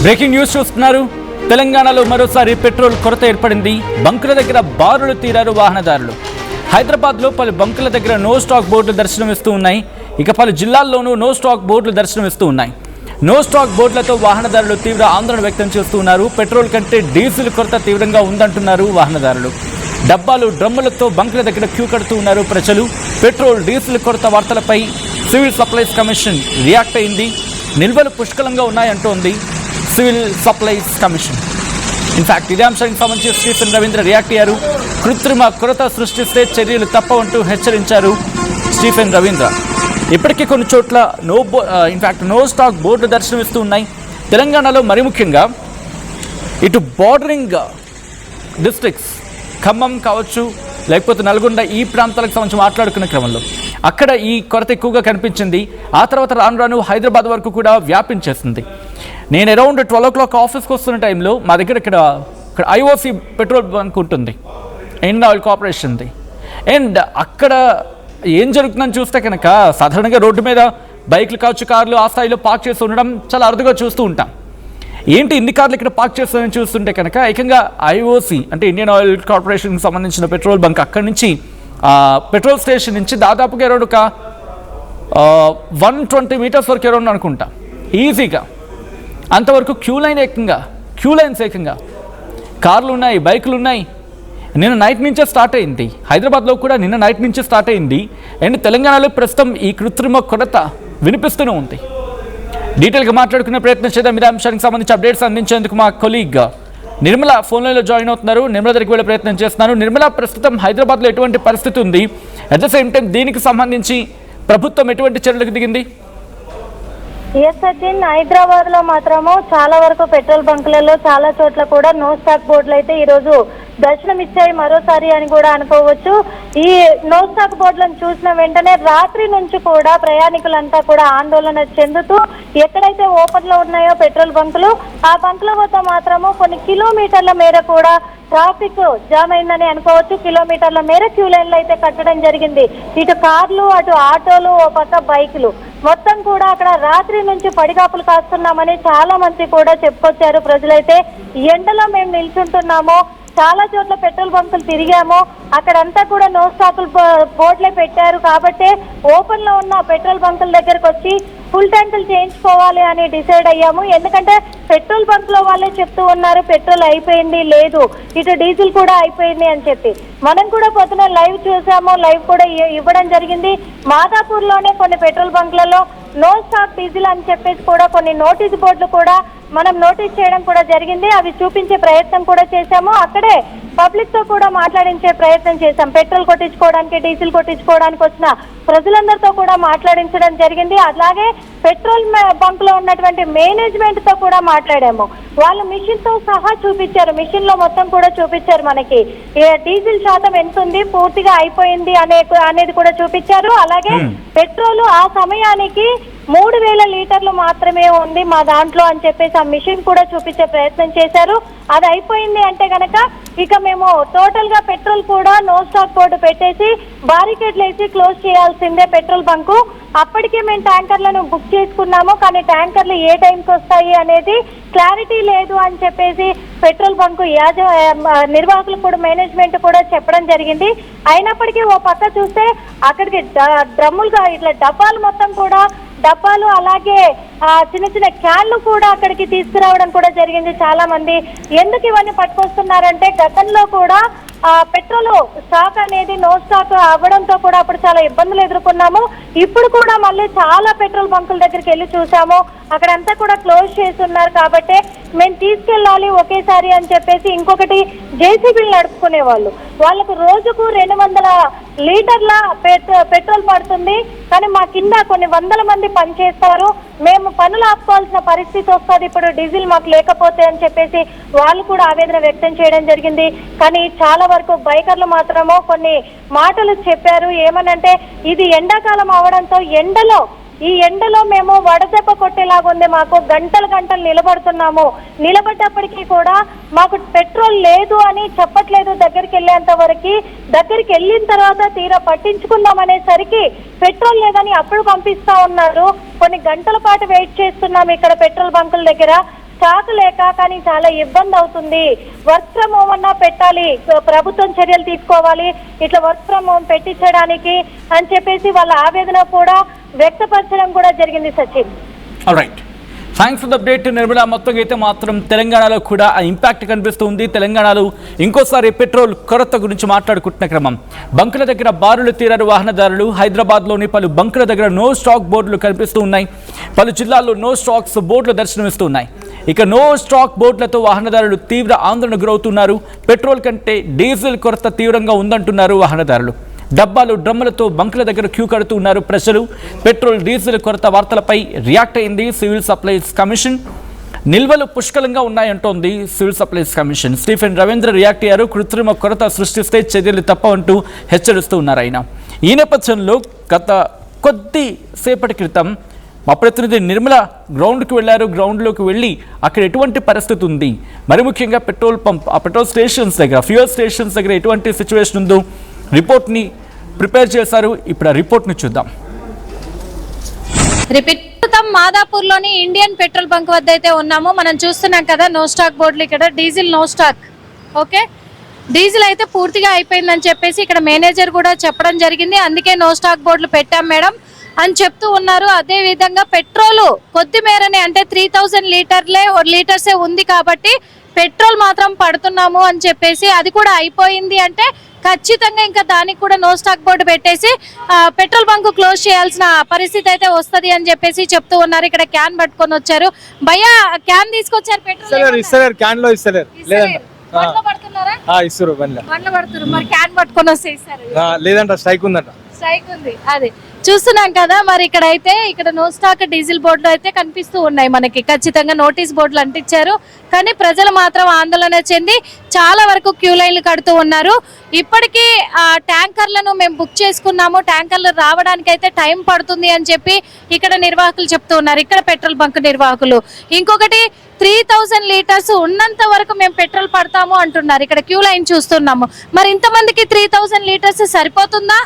Breaking news చూస్తున్నారు. తెలంగాణలో మరోసారి పెట్రోల్ కొరత ఏర్పడింది. బంకుల దగ్గర బారులు తీరారు వాహనదారులు. హైదరాబాద్లో పలు బంకుల దగ్గర నో స్టాక్ బోర్డులు దర్శనమిస్తూ ఉన్నాయి. ఇక పలు జిల్లాల్లోనూ నో స్టాక్ బోర్డులు దర్శనమిస్తూ ఉన్నాయి. నో స్టాక్ బోర్డులతో వాహనదారులు తీవ్ర ఆందోళన వ్యక్తం చేస్తున్నారు. పెట్రోల్ కంటే డీజిల్ కొరత తీవ్రంగా ఉందంటున్నారు వాహనదారులు. డబ్బాలు డ్రమ్ములతో బంకుల దగ్గర క్యూ కడుతూ ఉన్నారు ప్రజలు. పెట్రోల్ డీజిల్ కొరత వార్తలపై సివిల్ సప్లైస్ కమిషన్ రియాక్ట్ అయింది. నిల్వలు పుష్కలంగా ఉన్నాయంటోంది సివిల్ సప్లైస్ కమిషన్. ఇన్ఫాక్ట్ ఇదే అంశానికి సంబంధించి స్టీఫెన్ రవీంద్ర రియాక్ట్ అయ్యారు. కృత్రిమ కొరత సృష్టిస్తే చర్యలు తప్పవంటూ హెచ్చరించారు స్టీఫెన్ రవీంద్ర. ఇప్పటికీ కొన్ని చోట్ల నో స్టాక్ బోర్డు దర్శనమిస్తూ ఉన్నాయి. తెలంగాణలో మరి ముఖ్యంగా ఇటు బార్డరింగ్ డిస్ట్రిక్ట్స్ ఖమ్మం కావచ్చు, లేకపోతే నల్గొండ, ఈ ప్రాంతాలకు సంబంధించి మాట్లాడుకునే క్రమంలో అక్కడ ఈ కొరత ఎక్కువగా కనిపించింది. ఆ తర్వాత రాను రాను హైదరాబాద్ వరకు కూడా వ్యాపించేస్తుంది. నేను అరౌండ్ 12 o'clock ఆఫీస్కి వస్తున్న టైంలో మా దగ్గర ఇక్కడ ఐఓసి పెట్రోల్ బంక్ ఉంటుంది, ఇండియన్ ఆయిల్ కార్పొరేషన్ది. అండ్ అక్కడ ఏం జరుగుతుందని చూస్తే కనుక సాధారణంగా రోడ్డు మీద బైక్లు కావచ్చు, కార్లు ఆ స్థాయిలో పార్క్ చేసి ఉండడం చాలా అరుదుగా చూస్తూ ఉంటాం. ఏంటి ఇన్ని కార్లు ఇక్కడ పార్క్ చేస్తారని చూస్తుంటే కనుక ఏకంగా ఐఓసి అంటే ఇండియన్ ఆయిల్ కార్పొరేషన్కి సంబంధించిన పెట్రోల్ బంక్ అక్కడి నుంచి పెట్రోల్ స్టేషన్ నుంచి దాదాపుగా అరౌండ్ ఒక 120 meters వరకు అరౌండ్ అనుకుంటా ఈజీగా. అంతవరకు క్యూ లైన్స్ ఏకంగా కార్లు ఉన్నాయి, బైకులు ఉన్నాయి. నిన్న నైట్ నుంచే స్టార్ట్ అయింది. హైదరాబాద్లో కూడా నిన్న నైట్ నుంచే స్టార్ట్ అయింది. అండ్ తెలంగాణలో ప్రస్తుతం ఈ కృత్రిమ కొరత వినిపిస్తూనే ఉంది. డీటెయిల్గా మాట్లాడుకునే ప్రయత్నం చేద్దాం. ఇదే అంశానికి సంబంధించి అప్డేట్స్ అందించేందుకు మా కొలీగ్ నిర్మల ఫోన్ లైన్లో జాయిన్ అవుతున్నారు. నిర్మల దగ్గరికి వెళ్ళే ప్రయత్నం చేస్తున్నారు. నిర్మల, ప్రస్తుతం హైదరాబాద్లో ఎటువంటి పరిస్థితి ఉంది? అట్ ద సేమ్ టైం దీనికి సంబంధించి ప్రభుత్వం ఎటువంటి చర్యలకు దిగింది? సచిన్, హైదరాబాద్ లో మాత్రము చాలా వరకు పెట్రోల్ బంకులలో చాలా చోట్ల కూడా నో స్టాక్ బోర్డులు అయితే ఈ రోజు దర్శనం ఇచ్చాయి మరోసారి అని కూడా అనుకోవచ్చు. ఈ నో స్టాక్ బోర్డులను చూసిన వెంటనే రాత్రి నుంచి కూడా ప్రయాణికులంతా కూడా ఆందోళన చెందుతూ ఎక్కడైతే ఓపెన్ లో ఉన్నాయో పెట్రోల్ బంకులు, ఆ బంకుల వద్ద మాత్రము కొన్ని కిలోమీటర్ల మేర కూడా ట్రాఫిక్ జామ్ అయిందని అనుకోవచ్చు. కిలోమీటర్ల మేర క్యూ లైన్లు అయితే కట్టడం జరిగింది. ఇటు కార్లు, అటు ఆటోలు, ఓ పక్క బైకులు, మొత్తం కూడా అక్కడ రాత్రి నుంచి పడిగాపులు కాస్తున్నామని చాలా మంది కూడా చెప్పుకొచ్చారు. ప్రజలైతే ఎండలో మేము నిల్చుంటున్నాము, చాలా చోట్ల పెట్రోల్ బంకులు తిరిగాము, అక్కడంతా కూడా నో స్టాకులు బోర్డులే పెట్టారు కాబట్టి ఓపెన్ లో ఉన్న పెట్రోల్ బంకుల దగ్గరకు వచ్చి ఫుల్ ట్యాంకులు చేయించుకోవాలి అని డిసైడ్ అయ్యాము. ఎందుకంటే పెట్రోల్ బంక్ లో వాళ్ళే చెప్తూ ఉన్నారు పెట్రోల్ అయిపోయింది, లేదు ఇటు డీజిల్ కూడా అయిపోయింది అని చెప్పి. మనం కూడా పొద్దున లైవ్ చూసాము, లైవ్ కూడా ఇవ్వడం జరిగింది. మాదాపూర్ లోనే కొన్ని పెట్రోల్ బంక్లలో నో స్టాక్ డీజిల్ అని చెప్పేసి కూడా కొన్ని నోటీస్ బోర్డులు కూడా మనం నోటీస్ చేయడం కూడా జరిగింది. అవి చూపించే ప్రయత్నం కూడా చేశాము. అక్కడే పబ్లిక్ తో కూడా మాట్లాడించే ప్రయత్నం చేశాం. పెట్రోల్ కొట్టించుకోవడానికి, డీజిల్ కొట్టించుకోవడానికి వచ్చిన ప్రజలందరితో కూడా మాట్లాడించడం జరిగింది. అలాగే పెట్రోల్ బంక్ లో ఉన్నటువంటి మేనేజ్మెంట్ తో కూడా మాట్లాడాము. వాళ్ళు మిషన్ తో సహా చూపించారు, మిషన్ లో మొత్తం కూడా చూపించారు. మనకి డీజిల్ శాతం ఎంత ఉంది, పూర్తిగా అయిపోయింది అనేది కూడా చూపించారు. అలాగే పెట్రోల్ ఆ సమయానికి 3000 లీటర్లు మాత్రమే ఉంది మా దాంట్లో అని చెప్పేసి ఆ మిషన్ కూడా చూపించే ప్రయత్నం చేశారు. అది అయిపోయింది అంటే గనక ఇక మేము టోటల్ గా పెట్రోల్ కూడా నో స్టాక్ బోర్డు పెట్టేసి బారికేడ్లు వేసి క్లోజ్ చేయాల్సిందే పెట్రోల్ బంకు. అప్పటికే మేము ట్యాంకర్లను బుక్ చేసుకున్నాము, కానీ ట్యాంకర్లు ఏ టైంకి వస్తాయి అనేది క్లారిటీ లేదు అని చెప్పేసి పెట్రోల్ బంకు నిర్వాహకులు కూడా, మేనేజ్మెంట్ కూడా చెప్పడం జరిగింది. అయినప్పటికీ ఓ పక్క చూస్తే అక్కడికి డ్రమ్ములుగా ఇట్లా డబ్బాలు అలాగే చిన్న చిన్న క్యాన్లు కూడా అక్కడికి తీసుకురావడం కూడా జరిగింది. చాలా మంది ఎందుకు ఇవన్నీ పట్టుకొస్తున్నారంటే గతంలో కూడా పెట్రోల్ స్టాక్ అనేది నో స్టాక్ అవ్వడంతో కూడా అప్పుడు చాలా ఇబ్బందులు ఎదుర్కొన్నాము. ఇప్పుడు కూడా మళ్ళీ చాలా పెట్రోల్ బంకుల దగ్గరికి వెళ్ళి చూసాము, అక్కడంతా కూడా క్లోజ్ చేస్తున్నారు. కాబట్టి మేము తీసుకెళ్ళాలి ఒకేసారి అని చెప్పేసి ఇంకొకటి జేసీబీలు నడుపుకునే వాళ్ళకు రోజుకు 200 లీటర్ల పెట్రోల్ పడుతుంది. కానీ మా కింద కొన్ని వందల మంది పనిచేస్తారు, మేము పనులు ఆపుకోవాల్సిన పరిస్థితి వస్తుంది ఇప్పుడు డీజిల్ మాకు లేకపోతే అని చెప్పేసి వాళ్ళు కూడా ఆవేదన వ్యక్తం చేయడం జరిగింది. కానీ చాలా వరకు బైకర్లు మాత్రము కొన్ని మాటలు చెప్పారు. ఏమనంటే ఇది ఎండాకాలం అవడంతో ఈ ఎండలో మేము వడదెబ్బ కొట్టేలాగుంది, మాకు గంటలు నిలబడుతున్నాము, నిలబడ్డప్పటికీ కూడా మాకు పెట్రోల్ లేదు అని చెప్పట్లేదు. దగ్గరికి వెళ్ళిన తర్వాత తీరా పట్టించుకుందాం అనేసరికి పెట్రోల్ లేదని అప్పుడు పంపిస్తా ఉన్నారు. కొన్ని గంటల పాటు వెయిట్ చేస్తున్నాము ఇక్కడ పెట్రోల్ బంకుల దగ్గర. స్టాక్ లేక కానీ చాలా ఇబ్బంది అవుతుంది. వర్క్ ఫ్రమ్ హోమ్ అన్నా పెట్టాలి, ప్రభుత్వం చర్యలు తీసుకోవాలి, ఇట్లా వర్క్ ఫ్రమ్ హోమ్ పెట్టించడానికి అని చెప్పేసి వాళ్ళ ఆవేదన కూడా వ్యక్తపరచడం కూడా జరిగింది. Sachin, alright, thanks for the update Nirmala. మొత్తం అయితే మాత్రం తెలంగాణలో కూడా ఆ ఇంపాక్ట్ కనిపిస్తుంది. తెలంగాణలో ఇంకోసారి పెట్రోల్ కొరత గురించి మాట్లాడుకుంటున్న క్రమం, బంకుల దగ్గర బారులు తీరారు వాహనదారులు. హైదరాబాద్లోని పలు బంకుల దగ్గర నో స్టాక్ బోర్డులు కనిపిస్తూ ఉన్నాయి. పలు జిల్లాల్లో నో స్టాక్స్ బోర్డులు దర్శనమిస్తూ ఉన్నాయి. ఇక నో స్టాక్ బోర్డులతో వాహనదారులు తీవ్ర ఆందోళన గురవుతున్నారు. పెట్రోల్ కంటే డీజిల్ కొరత తీవ్రంగా ఉందంటున్నారు వాహనదారులు. డబ్బాలు డ్రమ్ములతో బంకుల దగ్గర క్యూ కడుతూ ఉన్నారు ప్రజలు. పెట్రోల్ డీజిల్ కొరత వార్తలపై రియాక్ట్ అయింది సివిల్ సప్లైస్ కమిషన్. నిల్వలు పుష్కలంగా ఉన్నాయంటోంది civil supplies commission. Stephen Ravindra react అయ్యారు. కృత్రిమ కొరత సృష్టిస్తే చర్యలు తప్పవంటూ హెచ్చరిస్తూ ఉన్నారు ఆయన. ఈ నేపథ్యంలో గత కొద్ది సేపటి క్రితం మా ప్రతినిధి నిర్మల గ్రౌండ్కి వెళ్ళారు. గ్రౌండ్లోకి వెళ్ళి అక్కడ ఎటువంటి పరిస్థితి ఉంది, మరి ముఖ్యంగా పెట్రోల్ పంప్, ఆ పెట్రోల్ స్టేషన్స్ దగ్గర, ఫ్యూయల్ స్టేషన్స్ దగ్గర ఎటువంటి సిచ్యువేషన్ ఉందో రిపోర్ట్ని ప్రిపేర్ చేశారు. ఇప్పుడు ఆ రిపోర్ట్ని చూద్దాం. ప్రస్తుతం మాదాపూర్లోని ఇండియన్ పెట్రోల్ బంక్ వద్ద అయితే ఉన్నాము. మనం చూస్తున్నాం కదా నో స్టాక్ బోర్డులు, ఇక్కడ diesel no stock. Okay, diesel అయితే పూర్తిగా అయిపోయిందని చెప్పేసి ఇక్కడ మేనేజర్ కూడా చెప్పడం జరిగింది. అందుకే నో స్టాక్ బోర్డులు పెట్టాం మేడం అని చెప్తూ ఉన్నారు. అదే విధంగా పెట్రోల్ కొద్ది మేరనే, అంటే 3000 లీటర్సే ఉంది కాబట్టి పెట్రోల్ మాత్రం పడుతున్నాము అని చెప్పేసి, అది కూడా అయిపోయింది అంటే ఖచ్చితంగా ఇంకా దానికి కూడా నో స్టాక్ బోర్డు పెట్టేసి పెట్రోల్ బంక్ క్లోజ్ చేయాల్సిన పరిస్థితి అయితే వస్తది అని చెప్పేసి చెప్తూ ఉన్నారు. ఇక్కడ క్యాన్ పట్టుకొని వచ్చారు. భయ్యా క్యాన్ తీసుకొచ్చారు, పెట్రోల్ ఇస్తలేరు, క్యాన్ లో ఇస్తలేరు, బండ్లో పడుతున్నారా? ఇస్తారు, బండ్లో పడుతున్నారు. మరి క్యాన్ పట్టుకొని వస్తే ఇస్తారు, లేదంట స్ట్రైక్ ఉందంట. స్ట్రైక్ ఉంది. అదే చూస్తున్నాం కదా. మరి ఇక్కడ నో స్టాక్ డీజిల్ బోర్డులు అయితే కనిపిస్తూ ఉన్నాయి మనకి. ఖచ్చితంగా నోటీస్ బోర్డులు అంటించారు, కానీ ప్రజలు మాత్రం ఆందోళన చెంది చాలా వరకు క్యూ లైన్లు కడుతూ ఉన్నారు. ఇప్పటికీ ట్యాంకర్లను మేము బుక్ చేసుకున్నాము, ట్యాంకర్లు రావడానికి అయితే టైం పడుతుంది అని చెప్పి ఇక్కడ నిర్వాహకులు చెప్తూ ఉన్నారు. ఇక్కడ పెట్రోల్ బంక్ నిర్వాహకులు ఇంకొకటి 3000 లీటర్స్ ఉన్నంత వరకు మేము పెట్రోల్ పడతాము అంటున్నారు. ఇక్కడ క్యూ లైన్ చూస్తున్నాము. మరి ఇంతమందికి 3000 లీటర్స్ సరిపోతుందా?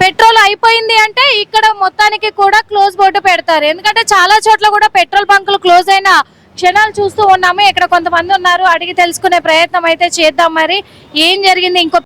పెట్రోల్ అయిపోయింది అంటే ఇక్కడ మొత్తానికి కూడా క్లోజ్ బోర్డు పెడతారు. ఎందుకంటే చాలా చోట్ల కూడా పెట్రోల్ బంకులు క్లోజ్ అయిన క్షణాలు చూస్తూ ఉన్నాము. ఇక్కడ కొంతమంది ఉన్నారు, అడిగి తెలుసుకునే ప్రయత్నం అయితే చేద్దాం. మరి ఏం జరిగింది, ఇంకో